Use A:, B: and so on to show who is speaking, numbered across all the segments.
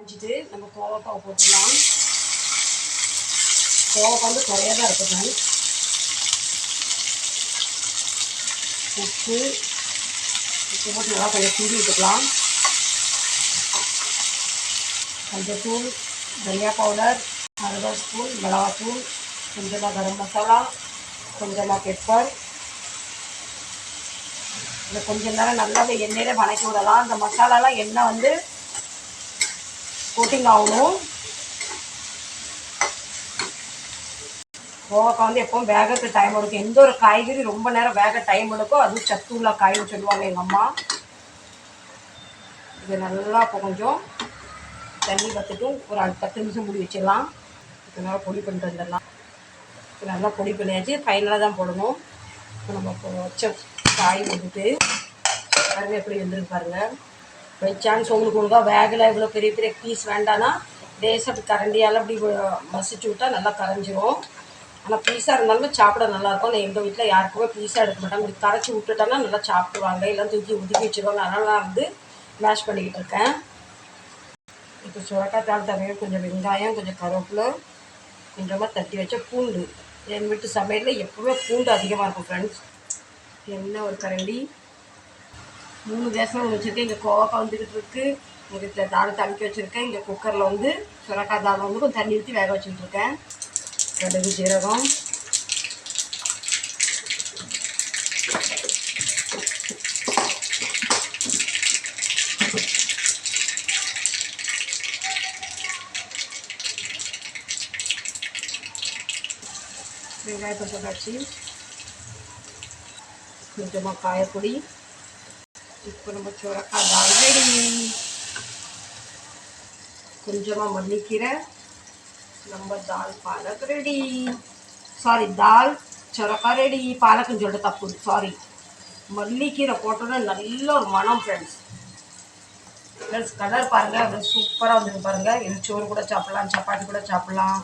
A: வச்சுட்டு நம்ம கோவக்காவை போட்டுடலாம். கோவக்காய் வந்து குறையா தான் இருக்குது. உப்பு போட்டு நல்லா கொஞ்சம் கிண்டி விட்டுக்கலாம். மஞ்சத்தூள், தனியா பவுடர், 1/2 ஸ்பூன் மிளகாத்தூள், கொஞ்சமாக கரம் மசாலா, கொஞ்சமாக பெப்பர். இதை கொஞ்சம் நேரம் நல்லாவே எண்ணெயில் வதக்கி விடலாம். அந்த மசாலாலாம் எண்ணெய் வந்து கோட்டிங் ஆகணும். கோவக்காய் வந்து எப்பவும் வேகக்கு டைம் எடுக்கும். எந்த ஒரு காய்கறி ரொம்ப நேரம் வேக டைம் எடுக்கும் அதுவும் சத்துள்ள காய்னு சொல்லுவாங்க எங்கள் அம்மா. இது நல்லா இப்போ கொஞ்சம் தண்ணி பார்த்துட்டு ஒரு 10 நிமிஷம் மூடி வச்சிடலாம். இப்போ நல்லா பொடி பண்ணிட்டு வந்துடலாம். இப்போ நல்லா பொடி பண்ணியாச்சு. ஃபைனலாக தான் போடணும். இப்போ நம்ம இப்போ வச்ச காய் வந்துட்டு பாருங்கள் எப்படி வந்துருக்கு பாருங்கள். பை சான்ஸ் உங்களுக்கு ஒழுங்காக வேகலை, இவ்வளோ பெரிய பெரிய பீஸ் வேண்டான்னா லேசாக அப்படி கரண்டியால் அப்படி மசிச்சு விட்டால் நல்லா கரைஞ்சிரும். ஆனால் பீஸாக இருந்தாலும் சாப்பிட நல்லாயிருக்கும். நான் எங்கள் வீட்டில் யாருக்குமே பீஸாக எடுக்க மாட்டாங்க. இப்படி கரைச்சி விட்டுட்டோன்னா நல்லா சாப்பிடுவாங்க. எல்லாம் தூக்கி ஒதுக்கி வச்சுருவாங்க. அதனால் நான் வந்து மேஷ் பண்ணிக்கிட்டு இருக்கேன். இப்போ சுரக்காய் தாள் தவிர கொஞ்சம் வெங்காயம், கொஞ்சம் கருவேப்பிலை, கொஞ்சமாக தட்டி வச்ச பூண்டு. என் வீட்டு சமையலில் எப்போவுமே பூண்டு அதிகமாக இருக்கும் ஃப்ரெண்ட்ஸ். எண்ணெய் ஒரு கரண்டி, 3 கேஸில் வச்சுருக்கேன். இங்கே கோவக்காய் வந்துக்கிட்டு இருக்குது. இங்கே தாள் தணிக்க வச்சுருக்கேன். இங்கே குக்கரில் வந்து சுரக்காய் தாள் வந்து கொஞ்சம் தண்ணி ஊற்றி வேக வச்சுட்டுருக்கேன். கடுகு, ஜீரகம், வெங்காயத்தை போட்டாச்சு. கொஞ்சமாக காயப்பொடி. இப்போ நம்ம சுரக்காய் தால் ரெடி. கொஞ்சமாக மல்லிக்கீரை, நம்ம தால் பாலக் ரெடி. சாரி, தால் சுரக்காய் ரெடி. பாலக்குன்னு சொல்லிட்டு தப்பு, சாரி. மல்லிக்கீரை போட்டோன்னா நல்ல ஒரு மனம் ஃப்ரெண்ட்ஸ். ஃப்ரெண்ட்ஸ் கலர் பாருங்கள், அப்படியே சூப்பராக வந்துருக்கு பாருங்கள். இது சோறு கூட சாப்பிட்லாம், சப்பாத்தி கூட சாப்பிட்லாம்.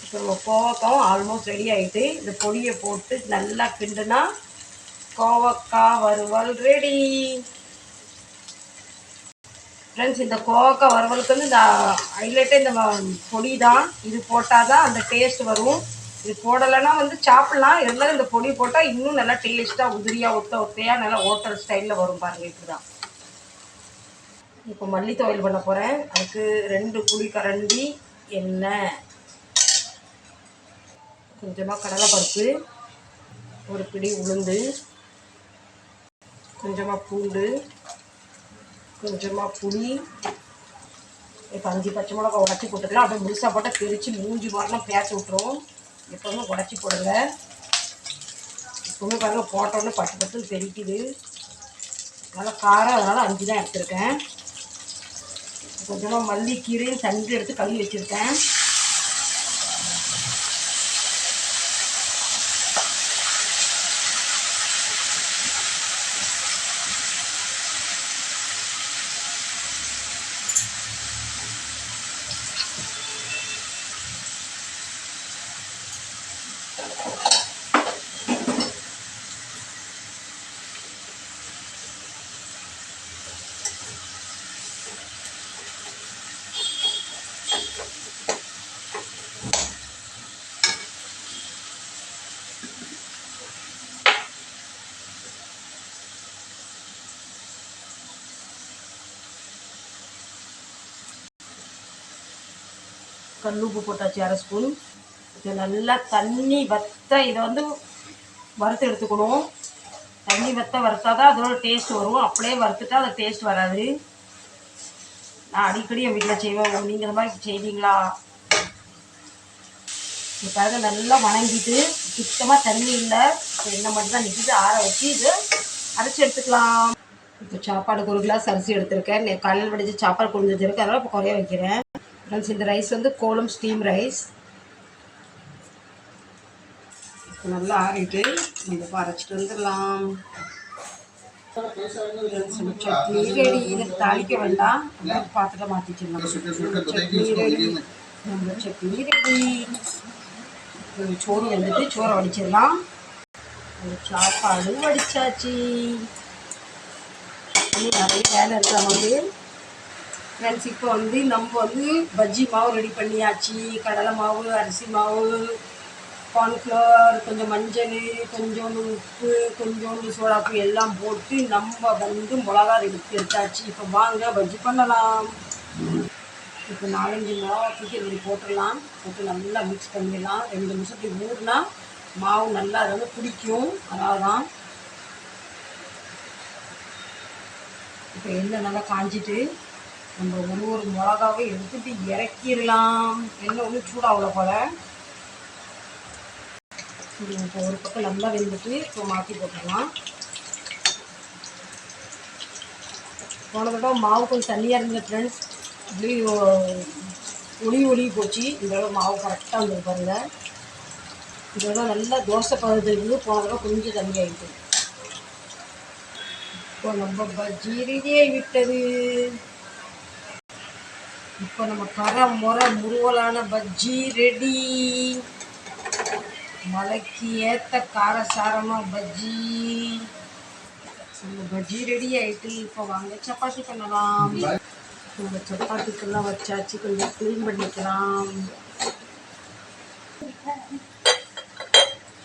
A: இப்போ நம்ம கோவக்காவும் ஆல்மோஸ்ட் ரெடி ஆகிட்டு இந்த பொடியை போட்டு நல்லா கிண்டுனா கோவக்காய் வறுவல் ரெடி. ஃப்ரெண்ட்ஸ் இந்த கோவக்காய் வறுவலுக்கு வந்து இந்த ஹைலைட்டே இந்த பொடி தான். இது போட்டால் தான் அந்த டேஸ்ட் வரும். இது போடலைன்னா வந்து சாப்பிட்லாம். இருந்தாலும் இந்த பொடி போட்டால் இன்னும் நல்லா டேஸ்ட்டாக உதிரியாக ஒத்தையாக நல்லா ஹோட்டல் ஸ்டைலில் வரும் பாருங்கள். இப்படி தான். இப்போ மல்லி துவையல் பண்ண போகிறேன். அதுக்கு 2 குழிக்கரண்டி எண்ணெய், கொஞ்சமாக கடலைப்பருப்பு, ஒரு பிடி உளுந்து, கொஞ்சமாக பூண்டு, கொஞ்சமாக புளி, இப்போ 5 பச்சை மிளகா உடச்சி போட்டுக்கலாம். அப்படியே முழுசாக போட்டால் பிரித்து மூஞ்சி மாதிரிலாம் பேச விட்டுரும். எப்போவுமே உடச்சி போடுங்க. எப்போவுமே பாருங்கள் போட்டோன்னு பட்டு பட்டுன்னு தெரிக்குது. நல்லா காரம், அதனால் 5 தான் எடுத்துருக்கேன். கொஞ்சமாக மல்லி கீரையும் தண்ணி எடுத்து கழுவி வச்சுருக்கேன். கல் உப்பு போட்டாச்சு 1/2 ஸ்பூன். இது நல்லா தண்ணி வத்த இதை வந்து வறுத்து எடுத்துக்கணும். தண்ணி வத்த வறுத்தா தான் அதோட டேஸ்ட் வரும். அப்படியே வறுத்துட்டா அது டேஸ்ட் வராது. நான் அடிக்கடி என் வீட்டில் செய்வேன். நீங்கள் இந்த மாதிரி செய்வீங்களா? இதுக்காக நல்லா வணங்கிட்டு சுத்தமாக தண்ணி இல்லை, எண்ணெய் மட்டும் தான் நிற்கிது. ஆற வச்சு இது அரைச்சி எடுத்துக்கலாம். இப்போ சாப்பாடுக்கு 1 கிளாஸ் அரிசி எடுத்திருக்கேன். காலையில் வடித்து சாப்பாடு கொண்டு வச்சுருக்கேன். அதனால் இப்போ குறைய வைக்கிறேன். ஃப்ரெண்ட்ஸ் இந்த ரைஸ் வந்து கோலம் ஸ்டீம் ரைஸ். இப்போ நல்லா ஆறிட்டு நம்ம இப்போ அரைச்சிட்டு வந்துடலாம். சட்னி ரெடி. இதை தாளிக்க வேண்டாம், பாத்திரம் மாற்றிச்சிடலாம். சட்னி ரெடி. நம்ம சட்னி ரெடி. சோறு வந்துட்டு சோறை வடிச்சிடலாம். சாப்பாடு வடிச்சாச்சு. இன்னும் நிறைய வேலை இருக்கிற மாதிரி ஃப்ரெண்ட்ஸ் இப்போ வந்து நம்ம வந்து பஜ்ஜி மாவு ரெடி பண்ணியாச்சு. கடலை மாவு, அரிசி மாவு, கார்ன்ஃப்ளவர், கொஞ்சம் மஞ்சள், கொஞ்சோண்டு உப்பு, கொஞ்சோண்டு சோடாப்பு எல்லாம் போட்டு நம்ம வந்து மிளகா எடுத்தாச்சு. இப்போ வாங்க பஜ்ஜி பண்ணலாம். இப்போ 4-5 மிளகா தூக்கி இப்படி போட்டுடலாம். போட்டு நல்லா மிக்ஸ் பண்ணிடலாம். 2 நிமிஷத்துக்கு ஊறினா மாவு நல்லா அதை வந்து பிடிக்கும். அதனால தான் இப்போ எண்ணெய் நல்லா காஞ்சிட்டு நம்ம ஒரு மிளகாவை எடுத்துட்டு இறக்கிடலாம். எண்ணெய் ஒன்றும் சூடாகல போல. இப்போ ஒரு பக்கம் நல்லா வெந்துட்டு இப்போ மாற்றி போட்டுடலாம். போன தடவை மாவு கொஞ்சம் தண்ணியாக இருந்தது ஃப்ரெண்ட்ஸ். இப்படி ஒளி போச்சு. இந்த தடவை மாவு கரெக்டாக வந்துருக்கு பாருங்க. இந்த தடவை நல்லா தோசை பதத்துக்கு போன தடவை கொஞ்சம் தண்ணி ஆகிட்டு. இப்போ நம்ம பஜ்ஜி ரெடியாகி விட்டது. இப்போ நம்ம முருவலான பஜ்ஜி ரெடி. மலைக்கு ஏற்ற காரசாரமாக பஜ்ஜி. நம்ம பஜ்ஜி ரெடி ஆகிட்டு இப்போ வாங்க சப்பாத்தி பண்ணலாம். நம்ம சப்பாத்திக்கெல்லாம் வச்சாச்சு. கொஞ்சம் க்ளீன் பண்ணிக்கலாம்.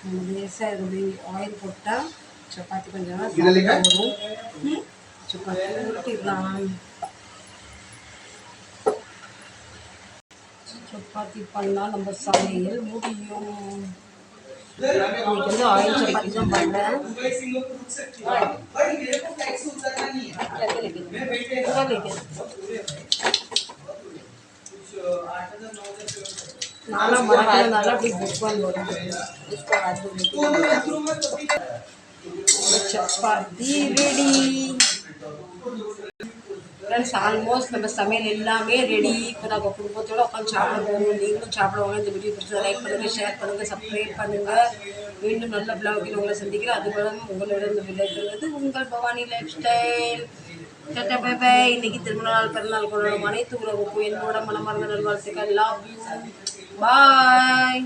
A: நம்ம லேசாக இது ஆயில் போட்டால் சப்பாத்தி கொஞ்சம் வரும். சப்பாத்தி ஊற்றிடலாம். சப்பாத்தி பண்ணால் நம்ம சமையல் முடியும். இன்னைக்கு வந்து ஆயில் சப்பாத்தி தான் பண்ணேன். நானும் மறக்கிறதுனால அப்படி புக் பண்ணுவோம். சப்பாத்தி ரெடி. ஃப்ரெண்ட்ஸ் ஆல்மோஸ்ட் நம்ம சமையல் எல்லாமே ரெடி. இப்போ நம்ம குடும்பத்தோடு உட்காந்து சாப்பிட போகணும். நீங்களும் சாப்பிடுவாங்க. இந்த வீடியோ பிடிச்சதை லைக் பண்ணுங்கள், ஷேர் பண்ணுங்கள், சப்ஸ்கிரைப் பண்ணுங்கள். மீண்டும் நல்ல பிளாகில் உங்களை சந்திக்கிறேன். அதுபோல் உங்களிடம் விளையாடுறது உங்கள் Bhavani lifestyle. Tata bye bye. இன்னைக்கு திருமண நாள், பிறந்தநாள் கொண்டாடும் அனைத்து உறவுக்கும் என்னோட மனமார்ந்த நல்வாழ்த்துக்கள். Love you. பாய்.